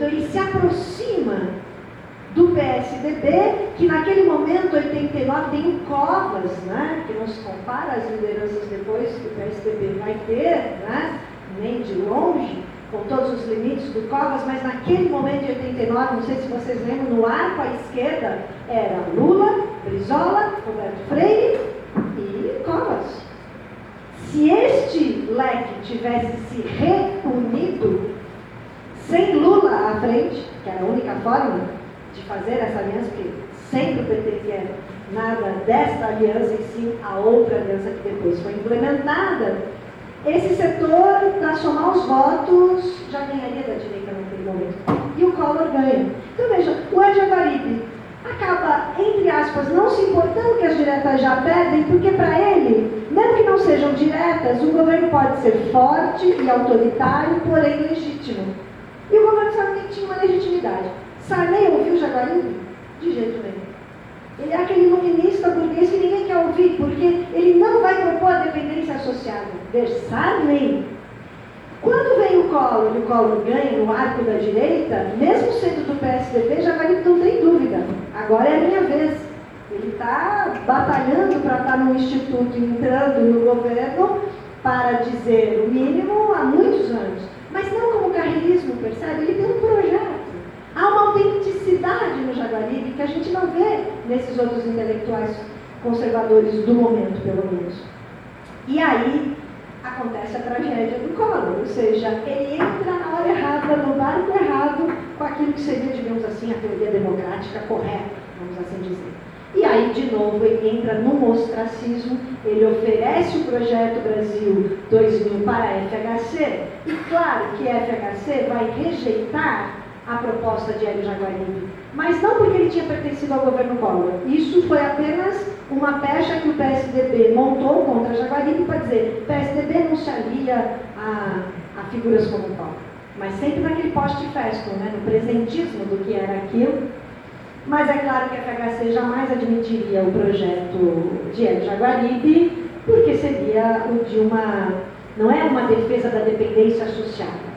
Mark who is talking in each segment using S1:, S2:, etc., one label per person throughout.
S1: Então ele se aproxima do PSDB, que naquele momento, 89, tem o Covas, né, que não se compara às lideranças depois que o PSDB vai ter, né, nem de longe, com todos os limites do Covas, mas naquele momento de 89, não sei se vocês lembram, no arco à esquerda era Lula, Brizola, Roberto Freire e Covas. Se este leque tivesse se reunido, sem Lula à frente, que era a única forma de fazer essa aliança, porque sempre o PT quer nada desta aliança e sim a outra aliança que depois foi implementada, esse setor, para somar os votos, já ganharia da direita naquele momento. E o Collor ganha. Então veja, o Jaguaribe acaba, entre aspas, não se importando que as diretas já perdem, porque para ele, mesmo que não sejam diretas, o governo pode ser forte e autoritário, porém legítimo. E o governo Sarney tinha uma legitimidade. Sarney ouviu Jaguaribe? De jeito nenhum. Ele é aquele iluminista burguês que ninguém quer ouvir, porque ele não vai propor a dependência associada. Sarney. Quando vem o Collor e o Collor ganha no arco da direita, mesmo sendo do PSDB, Jaguaribe não tem dúvida. Agora é a minha vez. Ele está batalhando para estar no instituto, entrando no governo, para dizer o mínimo há muitos anos. Mas não como carreirismo, percebe? Ele tem um projeto. Há uma autenticidade no Jaguaribe que a gente não vê nesses outros intelectuais conservadores do momento, pelo menos. E aí acontece a tragédia do Collor, ou seja, ele entra na hora errada, no barco errado, com aquilo que seria, digamos assim, a teoria democrática correta, vamos assim dizer. E aí, de novo, ele entra no ostracismo, ele oferece o projeto Brasil 2000 para a FHC, e claro que a FHC vai rejeitar a proposta de Hélio Jaguaribe, mas não porque ele tinha pertencido ao governo Collor. Isso foi apenas uma pecha que o PSDB montou contra Jaguaribe para dizer: o PSDB não se alia a figuras como Collor, mas sempre naquele post-festum, né, no presentismo do que era aquilo. Mas é claro que a FHC jamais admitiria o projeto de Hélio Jaguaribe, porque seria o de não é uma defesa da dependência associada.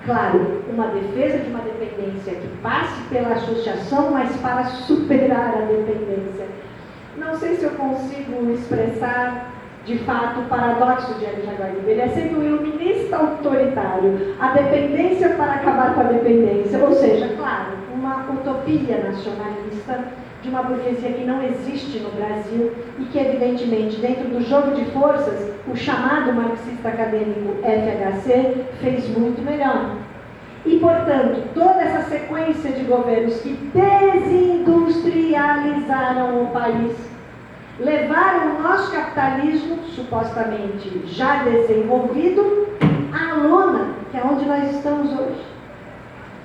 S1: Claro, uma defesa de uma dependência que passe pela associação, mas para superar a dependência. Não sei se eu consigo expressar, de fato, o paradoxo de Hélio Jaguaribe. Ele é sempre um iluminista autoritário, a dependência para acabar com a dependência. Ou seja, claro, uma utopia nacionalista de uma burguesia que não existe no Brasil e que, evidentemente, dentro do jogo de forças, o chamado marxista acadêmico FHC fez muito melhor. E, portanto, toda essa sequência de governos que desindustrializaram o país, levaram o nosso capitalismo, supostamente já desenvolvido, à lona, que é onde nós estamos hoje.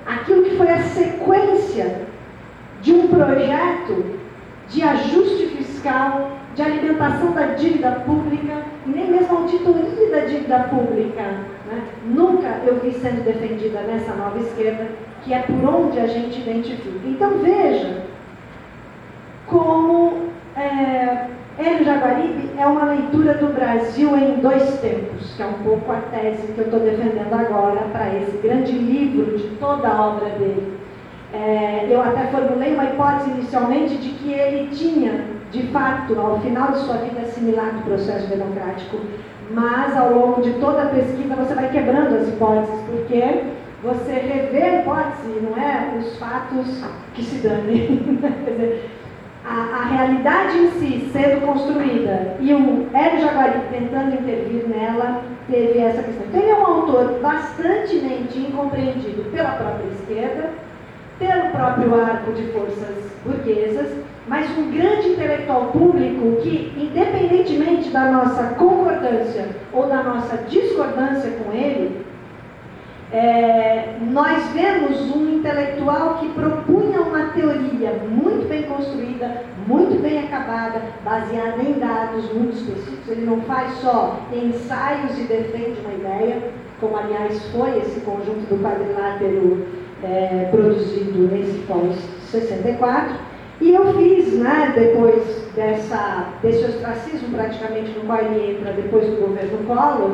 S1: Aquilo que foi a sequência de um projeto de ajuste fiscal, de alimentação da dívida pública, e nem mesmo a auditoria da dívida pública, né? Nunca eu vi sendo defendida nessa nova esquerda, que é por onde a gente identifica. Então veja como Hélio Jaguaribe é uma leitura do Brasil em dois tempos, que é um pouco a tese que eu estou defendendo agora para esse grande livro de toda a obra dele. Eu até formulei uma hipótese inicialmente de que ele tinha, de fato, ao final de sua vida, assimilado o processo democrático, mas ao longo de toda a pesquisa você vai quebrando as hipóteses, porque você revê a hipótese, não é os fatos que se danem. Quer dizer, a realidade em si sendo construída e o Hélio Jaguaribe tentando intervir nela, teve essa questão. Então ele é um autor bastantemente incompreendido pela própria esquerda, pelo próprio arco de forças burguesas, mas um grande intelectual público que, independentemente da nossa concordância ou da nossa discordância com ele, nós vemos um intelectual que propunha uma teoria muito bem construída, muito bem acabada, baseada em dados muito específicos. Ele não faz só ensaios e defende uma ideia, como aliás foi esse conjunto do quadrilátero produzido nesse pós-64. E eu fiz, né, depois desse ostracismo praticamente no qual ele entra depois do governo Collor,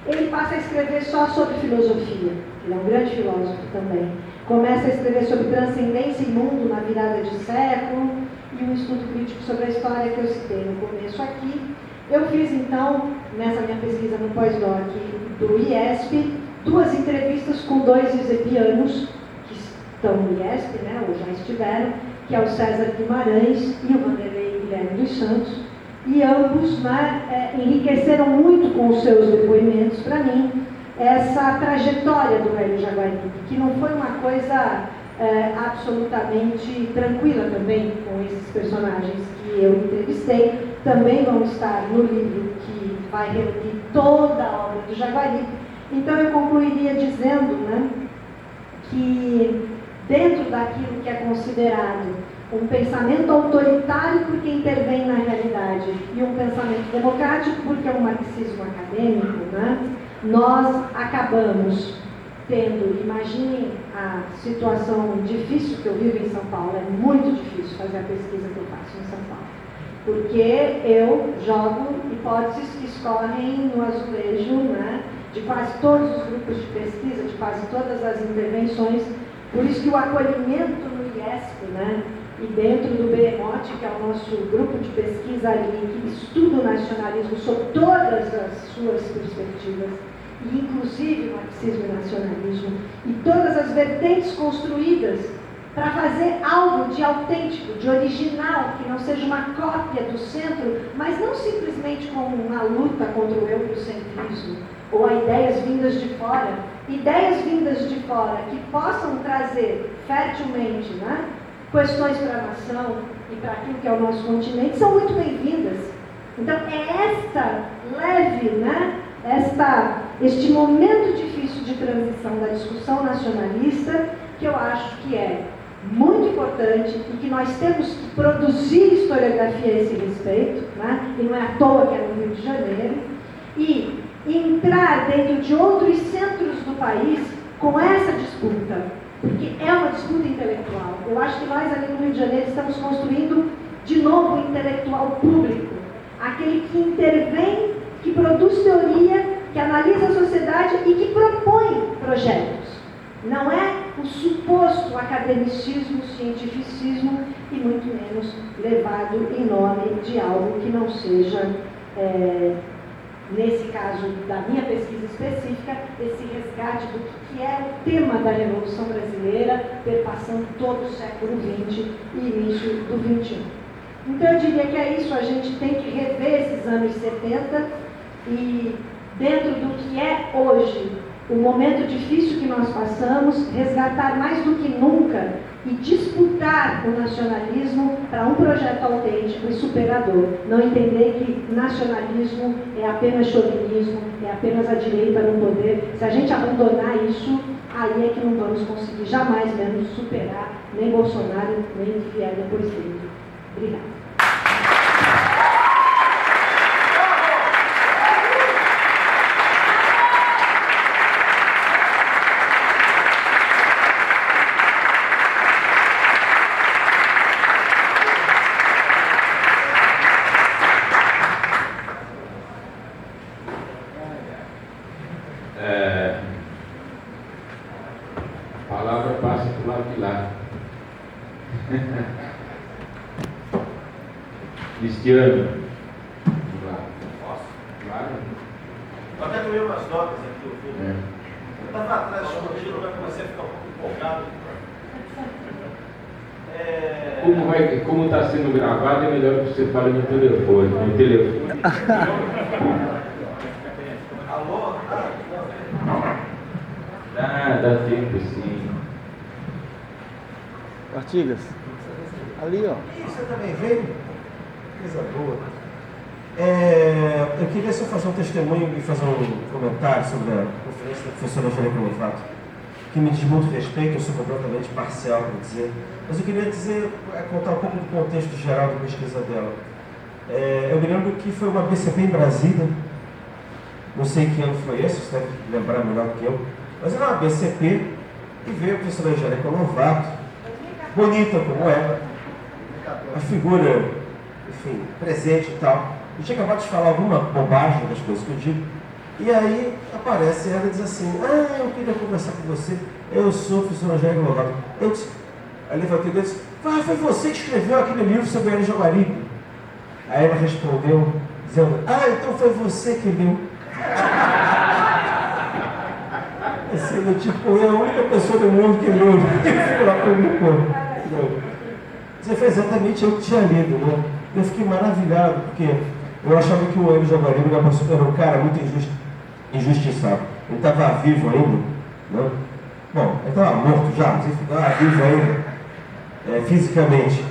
S1: ele passa a escrever só sobre filosofia. ele é um grande filósofo também. Começa a escrever sobre transcendência e mundo na virada de século, e um estudo crítico sobre a história que eu citei no começo aqui. Eu fiz, então, nessa minha pesquisa no pós-doc do IESP, 2 entrevistas com 2 esepianos, que estão no IESP, né, ou já estiveram, que é o César Guimarães e o Vanderlei Guilherme dos Santos, e ambos, né, enriqueceram muito com os seus depoimentos, para mim, essa trajetória do Hélio Jaguaribe, que não foi uma coisa absolutamente tranquila também com esses personagens que eu entrevistei. Também vão estar no livro que vai reunir toda a obra do Jaguaribe. Então eu concluiria dizendo, né, que dentro daquilo que é considerado um pensamento autoritário porque intervém na realidade e um pensamento democrático porque é um marxismo acadêmico, né, nós acabamos tendo, imaginem a situação difícil que eu vivo em São Paulo, é muito difícil fazer a pesquisa que eu faço em São Paulo, porque eu jogo hipóteses que escorrem no azulejo, né, de quase todos os grupos de pesquisa, de quase todas as intervenções, por isso que o acolhimento no IESP, né, e dentro do Behemoth, que é o nosso grupo de pesquisa ali, que estuda o nacionalismo sob todas as suas perspectivas, e inclusive o marxismo e nacionalismo, e todas as vertentes construídas para fazer algo de autêntico, de original, que não seja uma cópia do centro, mas não simplesmente como uma luta contra o eurocentrismo, ou a ideias vindas de fora que possam trazer fertilmente, né, questões para a nação e para aquilo que é o nosso continente, são muito bem-vindas. Então é esta leve, né, este momento difícil de transição da discussão nacionalista que eu acho que é muito importante e que nós temos que produzir historiografia a esse respeito, né? E não é à toa que é no Rio de Janeiro, e entrar dentro de outros centros do país com essa disputa, porque é uma disputa intelectual. Eu acho que nós ali no Rio de Janeiro estamos construindo de novo o intelectual público, aquele que intervém, que produz teoria, que analisa a sociedade e que propõe projetos. Não é o suposto academicismo, cientificismo e muito menos levado em nome de algo que não seja, nesse caso da minha pesquisa específica, esse resgate do que é o tema da Revolução Brasileira, perpassando todo o século XX e início do XXI. Então eu diria que é isso, a gente tem que rever esses anos 70 e dentro do que é hoje o momento difícil que nós passamos, resgatar mais do que nunca e disputar o nacionalismo para um projeto autêntico e superador. Não entender que nacionalismo é apenas chauvinismo, é apenas a direita no poder. Se a gente abandonar isso, aí é que não vamos conseguir jamais menos superar nem Bolsonaro, nem o que vier depois dele. Obrigada.
S2: A palavra passa para o lado de lá. Cristiano. Vamos lá.
S3: Posso?
S2: Claro.
S3: Eu até tomei umas notas aqui. Eu estava atrás escondido, mas comecei a ficar um pouco empolgado.
S2: Como está sendo gravado, é melhor que você fale no telefone.
S3: Alô?
S2: Dá tempo sim.
S4: Artigas, ali ó.
S3: E você também veio? Coisa boa. Eu queria só fazer um testemunho e fazer um comentário sobre a conferência da professora Angélica Lovato, que me diz muito respeito, eu sou completamente parcial, vou dizer. Mas eu queria contar um pouco do contexto geral da pesquisa dela. Eu me lembro que foi uma BCP em Brasília, não sei que ano foi esse, você deve lembrar melhor que eu, mas era uma BCP e veio a professora Angélica Lovato, bonita como ela, a figura, enfim, presente e tal. Eu tinha acabado de falar alguma bobagem das coisas que eu digo, e aí aparece ela e diz assim, eu queria conversar com você, eu sou o professor Angélica Lovato. Eu disse, aí levantei e disse, foi você que escreveu aquele livro sobre Hélio Jaguaribe? Aí ela respondeu, dizendo, então foi você que leu. Assim, tipo, é a única pessoa do mundo que leu. Ela publicou. Você foi exatamente eu que tinha lido, né? Eu fiquei maravilhado, porque eu achava que o Hélio Jaguaribe era um cara muito injustiçado. Ele estava vivo ainda, né? Bom, ele estava morto já, mas ele estava vivo ainda, fisicamente.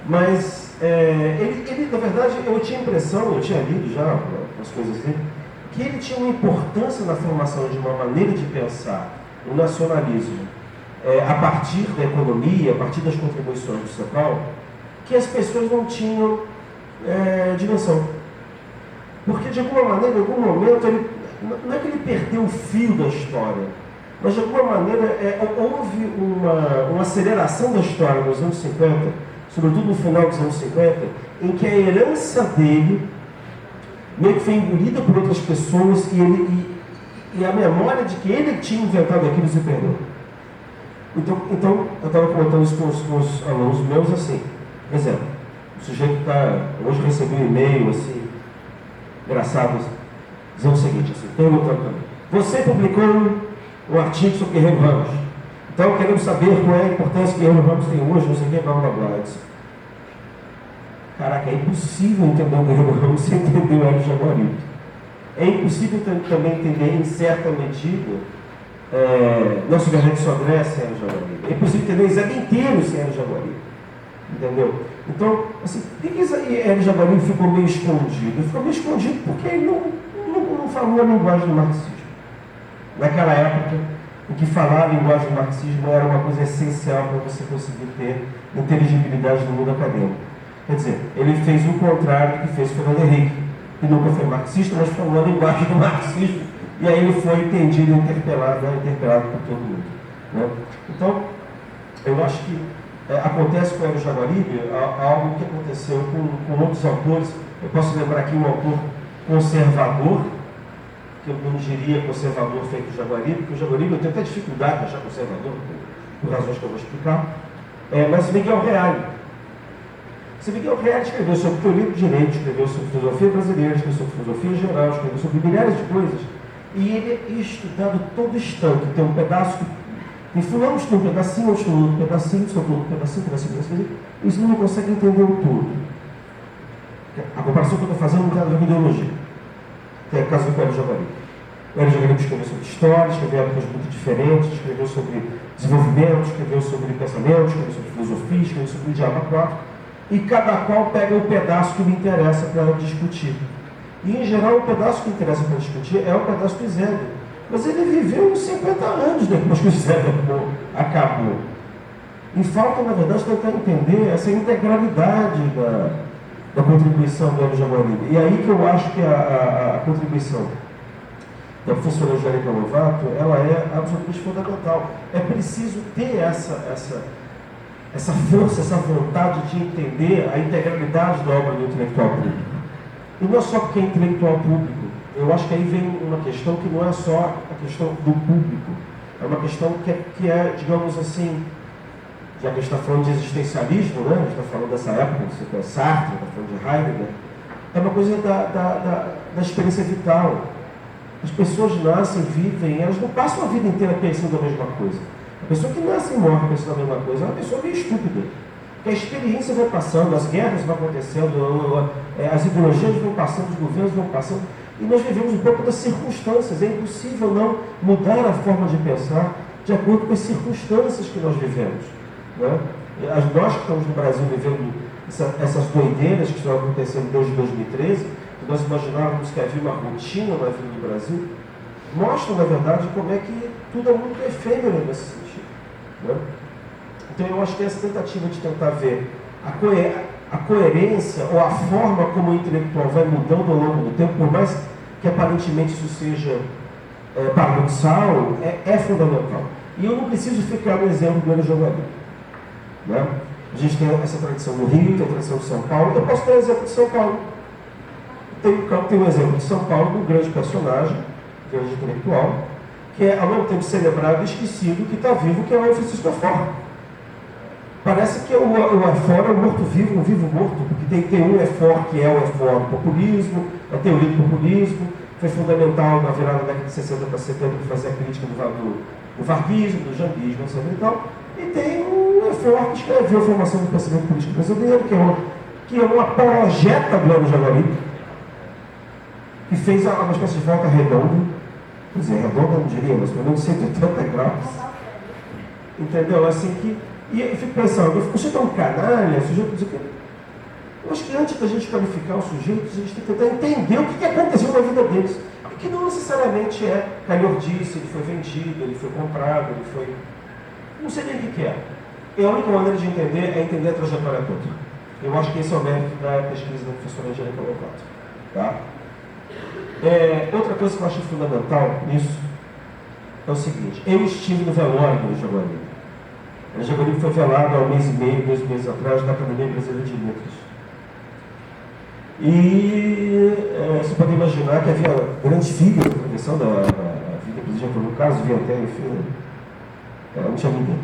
S3: Mas, ele, na verdade, eu tinha a impressão, eu tinha lido já as coisas dele, que ele tinha uma importância na formação de uma maneira de pensar o nacionalismo, a partir da economia, a partir das contribuições do São Paulo, que as pessoas não tinham dimensão. Porque, de alguma maneira, em algum momento, não é que ele perdeu o fio da história, mas, de alguma maneira, houve uma aceleração da história nos anos 50, sobretudo no final dos anos 50, em que a herança dele meio que foi engolida por outras pessoas e a memória de que ele tinha inventado aquilo se perdeu. Então eu estava comentando isso com os alunos meus assim, por exemplo, o sujeito hoje recebeu um e-mail assim, engraçado, dizendo o seguinte, assim, perguntando também, você publicou um artigo sobre Guerreiro Ramos, então queremos saber qual é a importância que Guerreiro Ramos tem hoje, não sei o que, blá blá blá. Eu disse, caraca, é impossível entender o Guerreiro Ramos sem entender o Hélio Jaguaribe. É impossível também entender, em certa medida, Nosso Garante Sodré sem Hélio Jaguaribe. É impossível entender o Zé inteiro sem Hélio Jaguaribe. Entendeu? Então, assim, por que Hélio Jaguaribe ficou meio escondido? Ele ficou meio escondido porque ele não falou a linguagem do marxismo. Naquela época, o que falar a linguagem do marxismo era uma coisa essencial para você conseguir ter inteligibilidade no mundo acadêmico. Quer dizer, ele fez o contrário do que fez Fernando Henrique, que nunca foi marxista, mas falou a linguagem do marxismo, e aí ele foi entendido e interpelado por todo mundo. Né? Então, eu acho que acontece com o Hélio Jaguaribe algo que aconteceu com outros autores. Eu posso lembrar aqui um autor conservador, que eu não diria conservador feito Jaguaribe, porque o Jaguaribe eu tenho até dificuldade de achar conservador, por razões que eu vou explicar, mas Miguel Reale. Miguel Reale escreveu sobre teoria do direito, escreveu sobre filosofia brasileira, escreveu sobre filosofia geral, escreveu sobre milhares de coisas, e ele é estudado todo instante. Tem um pedaço tem fulano estuda um pedacinho, outro estuda um pedacinho, um pedacinho, e isso não consegue entender o todo. A comparação que eu estou fazendo não tem nada a ver com ideologia, que é o caso do Hélio Jaguaribe. O Hélio Jaguaribe escreveu sobre história, escreveu épocas muito diferentes, escreveu sobre desenvolvimento, escreveu sobre pensamento, escreveu sobre filosofia, escreveu sobre o Diabo 4, e cada qual pega o pedaço que lhe interessa para discutir. E, em geral, o pedaço que interessa para discutir é o pedaço do Zébio. Mas ele viveu uns 50 anos depois que o Zébio acabou. E falta, na verdade, tentar entender essa integralidade da contribuição do Hélio Jaguaribe. E aí que eu acho que a contribuição da professora Angélica Lovato, ela é absolutamente fundamental. É preciso ter essa força, essa vontade de entender a integralidade da obra do intelectual público. E não é só porque é intelectual público. Eu acho que aí vem uma questão que não é só a questão do público. É uma questão que é, digamos assim, já que a gente está falando de existencialismo, né? A gente está falando dessa época, você tem Sartre, está falando de Heidegger, é uma coisa da experiência vital. As pessoas nascem, vivem, elas não passam a vida inteira pensando a mesma coisa. A pessoa que nasce e morre pensando a mesma coisa é uma pessoa meio estúpida. Porque a experiência vai passando, as guerras vão acontecendo, as ideologias vão passando, os governos vão passando, e nós vivemos um pouco das circunstâncias. É impossível não mudar a forma de pensar de acordo com as circunstâncias que nós vivemos. Né? Nós que estamos no Brasil vivendo essas doideiras que estão acontecendo desde 2013, que nós imaginávamos que havia uma rotina na vida do Brasil, mostram, na verdade, como é que tudo é muito efêmero nesse sentido. Né? Então, eu acho que essa tentativa de tentar ver a coerência ou a forma como o intelectual vai mudando ao longo do tempo, por mais que aparentemente isso seja paradoxal, é fundamental. E eu não preciso ficar no exemplo do Hélio Jaguaribe. Né? A gente tem essa tradição no Rio, tem a tradição de São Paulo. Eu posso ter o exemplo de São Paulo. Tem um exemplo de São Paulo, de um grande personagem, grande intelectual, que é ao mesmo tempo celebrado e esquecido, que está vivo, que é o Francisco Efort. Parece que o Efort é um morto-vivo, um vivo-morto, porque tem um Efort que é o Efort do populismo, a teoria do populismo, foi fundamental na virada da década de 60 para 70 para fazer a crítica do varguismo, do janguismo, etc. E tal. E tem um Efort que escreveu a formação do pensamento político brasileiro, que é uma apologeta do Hélio Jaguaribe, que fez uma espécie de volta redonda. Quer dizer, redonda não diria, mas pelo menos 180 graus. Entendeu? Assim que. E eu fico pensando, o sujeito é um canalha, o sujeito. Eu acho que antes da gente qualificar os sujeitos, a gente tem que tentar entender o que aconteceu na vida deles. Que não necessariamente é calhordice, ele foi vendido, ele foi comprado, ele foi. Não sei nem o que é. E a única maneira de entender é entender a trajetória toda. Eu acho que esse é o mérito da pesquisa da professora Angélica Lovato. Tá? Outra coisa que eu acho fundamental nisso é o seguinte: eu estive no velório do Jaguaribe. O Jaguaribe foi velado há 1 mês e meio, 2 meses atrás, na Academia Brasileira de Letras. E você pode imaginar que havia grandes figuras na tradição da vida presidente, no caso, havia até, enfim, não tinha ninguém.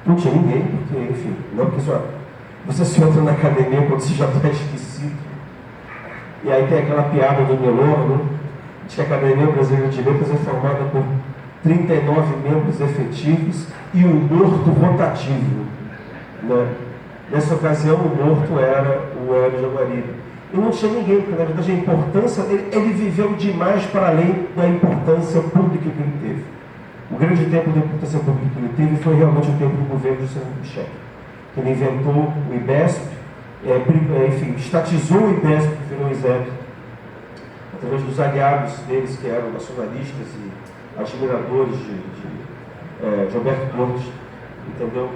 S3: Não tinha ninguém, porque, enfim, não porque você se entra na academia quando você já está esquecido. E aí tem aquela piada do Melor, né? Diz que a Academia Brasileira de Letras é formada por 39 membros efetivos e um morto rotativo. Né? Nessa ocasião, o morto era o Hélio Jaguaribe. E não tinha ninguém, porque na verdade a importância, ele viveu demais para além da importância pública que ele teve. O grande tempo da importância pública que ele teve foi realmente o tempo do governo de Juscelino Kubitschek. Ele inventou o IBESP, enfim, estatizou o IBESP, que virou o ISEP, através dos aliados deles, que eram nacionalistas e admiradores de Alberto Cortes, entendeu?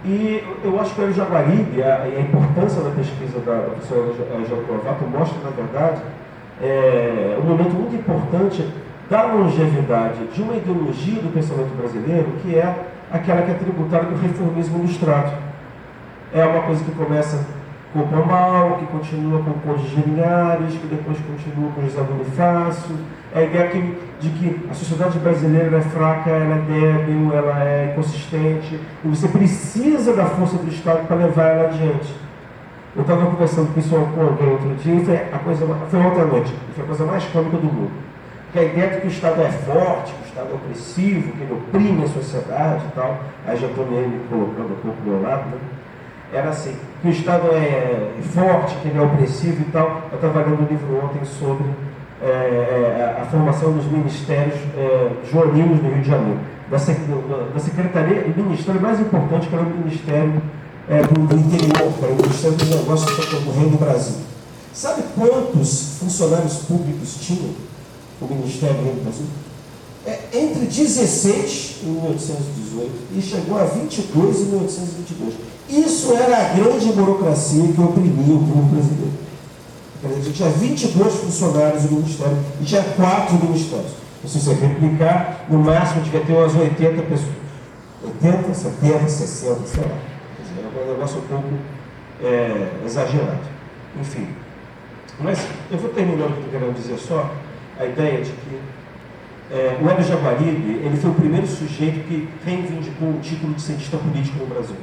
S3: E eu acho que o Hélio Jaguaribe, e a importância da pesquisa da professora Angélica Lovato mostra, na verdade, um momento muito importante da longevidade de uma ideologia do pensamento brasileiro, que é aquela que é tributada do reformismo ilustrado. É uma coisa que começa com o Pombal, que continua com o Conde de Linhares, que depois continua com José Bonifácio. É a ideia de que a sociedade brasileira é fraca, ela é débil, ela é inconsistente, e você precisa da força do Estado para levar ela adiante. Eu estava conversando com isso com alguém outro dia, e foi ontem à noite, e foi a coisa mais cômica do mundo. Porque a ideia de que o Estado é forte, que o Estado é opressivo, que ele oprime a sociedade e tal, aí já estou me colocando um pouco do meu lado, né? Era assim, que o Estado é forte, que ele é opressivo e tal. Eu estava lendo um livro ontem sobre a formação dos ministérios joaninos no Rio de Janeiro, da secretaria, o ministério mais importante, que era o Ministério do Interior, que era o Ministério dos Negócios do Reino do Brasil. Sabe quantos funcionários públicos tinham o Ministério do Reino do Brasil? Entre 16 em 1818 e chegou a 22 em 1822. Isso era a grande burocracia que oprimia o povo brasileiro. Quer dizer, tinha 22 funcionários do Ministério e tinha 4 ministérios. Se você replicar, no máximo devia ter umas 80 pessoas. 80, 70, 60, sei lá. Quer dizer, era um negócio um pouco exagerado. Enfim. Mas eu vou terminando o que eu quero dizer só, a ideia de que o Hélio Jaguaribe, ele foi o primeiro sujeito que reivindicou o título de cientista político no Brasil.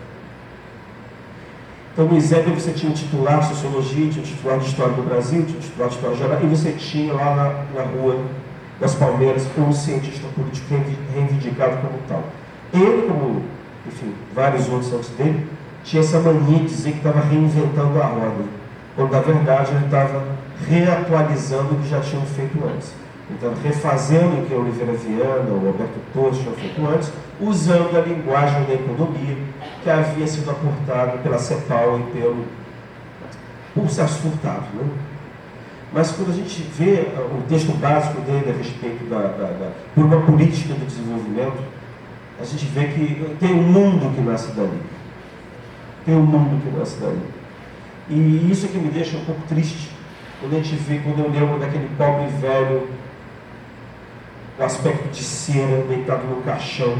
S3: Então, no ISEB você tinha um titular de Sociologia, tinha um titular de História do Brasil, tinha um titular de História Geral, e você tinha lá na Rua das Palmeiras um cientista político reivindicado como tal. Ele, como, enfim, vários outros antes dele, tinha essa mania de dizer que estava reinventando a roda, quando, na verdade, ele estava reatualizando o que já tinham feito antes. Então, refazendo o que a Oliveira Viana, o Alberto Torres tinham feito antes, usando a linguagem da economia que havia sido aportada pela CEPAL e por Celso Furtado. Né? Mas quando a gente vê o texto básico dele a respeito por uma política de desenvolvimento, a gente vê que tem um mundo que nasce dali. Tem um mundo que nasce dali. E isso é que me deixa um pouco triste, quando eu lembro daquele pobre velho, o aspecto de cera, deitado no caixão,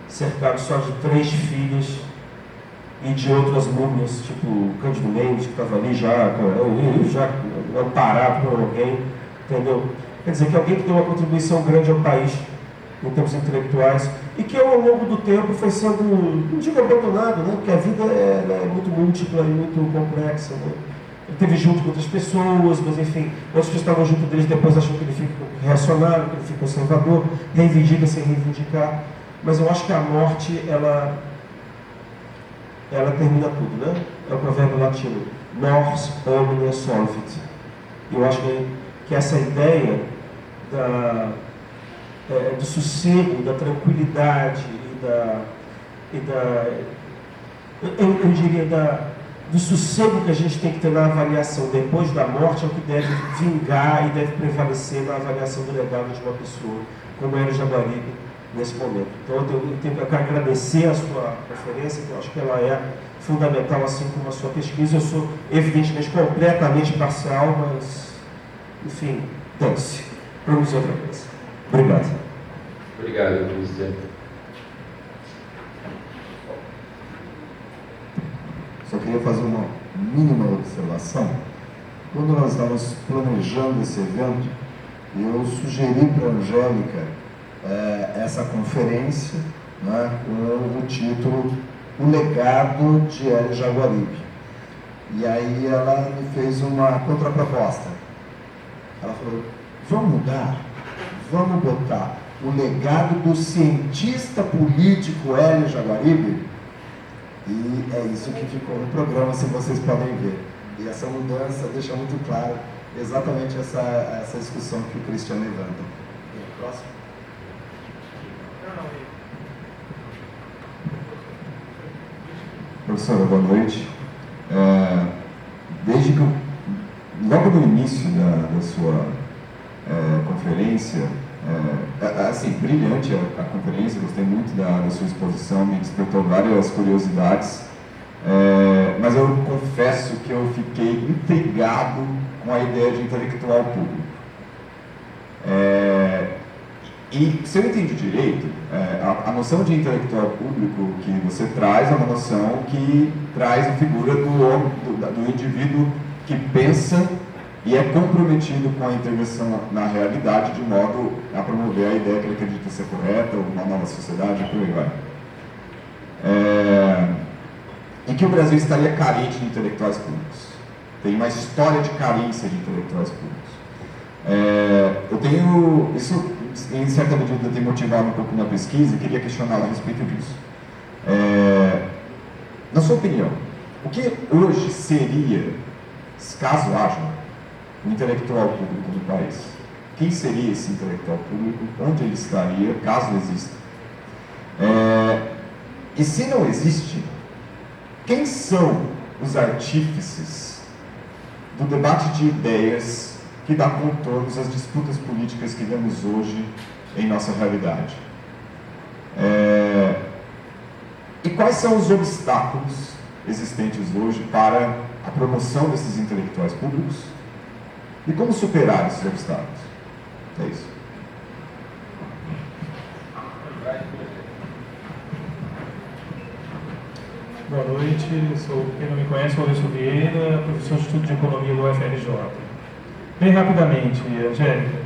S3: cercado só de 3 filhas e de outras múmias, tipo o Cândido Mendes, que estava ali já amparado por alguém, entendeu? Quer dizer, que alguém que deu uma contribuição grande ao país, em termos intelectuais, e que ao longo do tempo foi sendo, não digo abandonado, né? Porque a vida é muito múltipla e muito complexa, né? Ele esteve junto com outras pessoas, mas enfim, outros que estavam junto deles depois acham que ele fica reacionário, que ele fica conservador, reivindica sem reivindicar. Mas eu acho que a morte, ela termina tudo, né? É o provérbio latino, mors omnia solvit. Eu acho que essa ideia do sossego, da tranquilidade eu diria do sossego que a gente tem que ter na avaliação depois da morte é o que deve vingar e deve prevalecer na avaliação do legado de uma pessoa, como Hélio Jaguaribe nesse momento. Então eu tenho que agradecer a sua referência, que eu acho que ela é fundamental, assim como a sua pesquisa. Eu sou evidentemente completamente parcial, mas enfim, dane-se. Vamos outra vez. Obrigado.
S2: Obrigado, Cristian.
S5: Só queria fazer uma mínima observação. Quando nós estávamos planejando esse evento, eu sugeri para a Angélica essa conferência, né, com o título O Legado de Hélio Jaguaribe. E aí ela me fez uma contraproposta. Ela falou, vamos mudar, vamos botar o legado do cientista político Hélio Jaguaribe. E é isso que ficou no programa, se vocês podem ver. E essa mudança deixa muito claro exatamente essa discussão que o Cristian levanta. Próximo.
S6: Professora, boa noite. Desde que logo no início da sua conferência, assim, brilhante a conferência, gostei muito da sua exposição, me despertou várias curiosidades, mas eu confesso que eu fiquei intrigado com a ideia de intelectual público. E, se eu entendi direito, a noção de intelectual público que você traz é uma noção que traz a figura do indivíduo que pensa e é comprometido com a intervenção na realidade de modo a promover a ideia que ele acredita ser correta, uma nova sociedade, por aí vai. E que o Brasil estaria carente de intelectuais públicos. Tem uma história de carência de intelectuais públicos. Isso em certa medida tem motivado um pouco na pesquisa e queria questioná-la a respeito disso. Na sua opinião, o que hoje seria, caso haja, um intelectual público do país? Quem seria esse intelectual público? Onde ele estaria, caso exista? E se não existe, quem são os artífices do debate de ideias que dá contornos às disputas políticas que vemos hoje em nossa realidade? E quais são os obstáculos existentes hoje para a promoção desses intelectuais públicos? E como superar esses obstáculos? É isso.
S7: Boa noite, quem não me conhece, sou Lourenço Vieira, professor de Estudo de Economia do UFRJ. Bem rapidamente, Angélica,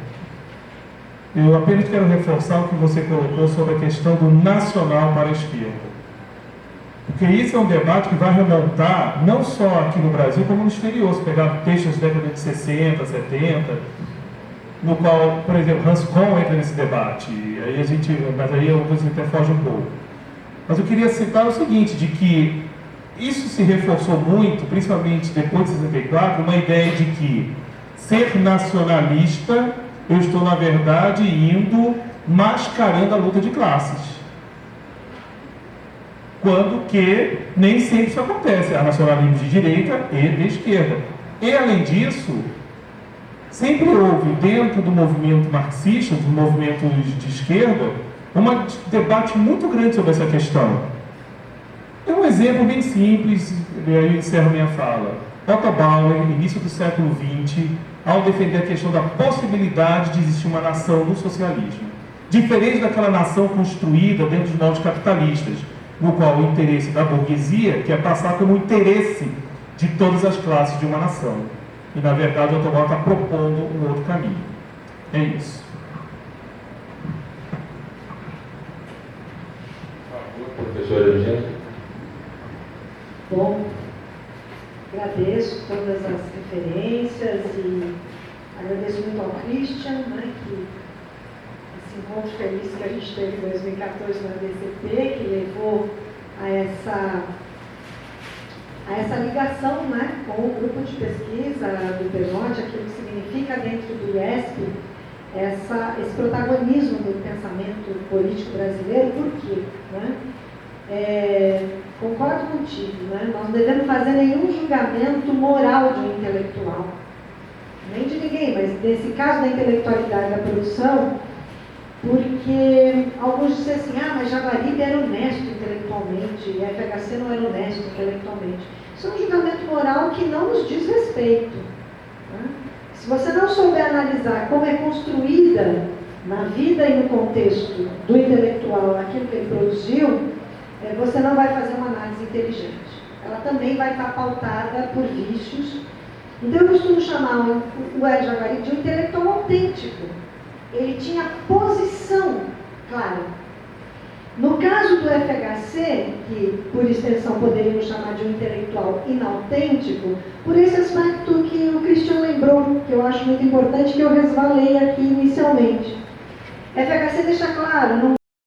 S7: eu apenas quero reforçar o que você colocou sobre a questão do nacional para a esquerda. Porque isso é um debate que vai remontar não só aqui no Brasil, como no exterior. Se pegar textos da década de 60, 70, no qual, por exemplo, Hans Kohn entra nesse debate, mas aí eu até foge um pouco. Mas eu queria citar o seguinte, de que isso se reforçou muito, principalmente depois de 64, uma ideia de que ser nacionalista, eu estou, na verdade, indo mascarando a luta de classes. Quando que nem sempre isso acontece. Há nacionalismo de direita e de esquerda. E, além disso, sempre houve, dentro do movimento marxista, dos movimentos de esquerda, um debate muito grande sobre essa questão. É um exemplo bem simples, e aí eu encerro minha fala. Otto Bauer, início do século XX, ao defender a questão da possibilidade de existir uma nação no socialismo. Diferente daquela nação construída dentro dos moldes capitalistas, no qual o interesse da burguesia quer passar como interesse de todas as classes de uma nação. E, na verdade, o Otto Bauer está propondo um outro caminho. É isso.
S2: Professora Angélica.
S1: Bom, agradeço todas as referências e agradeço muito ao Christian, né, que esse encontro feliz que a gente teve em 2014 na DCP, que levou a essa ligação, né, com o grupo de pesquisa do PENOT, aquilo que significa dentro do IESP esse protagonismo do pensamento político brasileiro. Por quê? Né? Concordo contigo, né? Nós não devemos fazer nenhum julgamento moral de um intelectual, nem de ninguém, mas nesse caso da intelectualidade da produção, porque alguns dizem assim, mas Jaguaribe era honesto intelectualmente, e a FHC não era honesto intelectualmente. Isso é um julgamento moral que não nos diz respeito. Né? Se você não souber analisar como é construída na vida e no contexto do intelectual aquilo que ele produziu, você não vai fazer uma análise inteligente. Ela também vai estar pautada por vícios. Então eu costumo chamar o Hélio Jaguaribe de um intelectual autêntico. Ele tinha posição clara. No caso do FHC, que por extensão poderíamos chamar de um intelectual inautêntico, por esse aspecto que o Christian lembrou, que eu acho muito importante, que eu resvalei aqui inicialmente. FHC deixa claro, não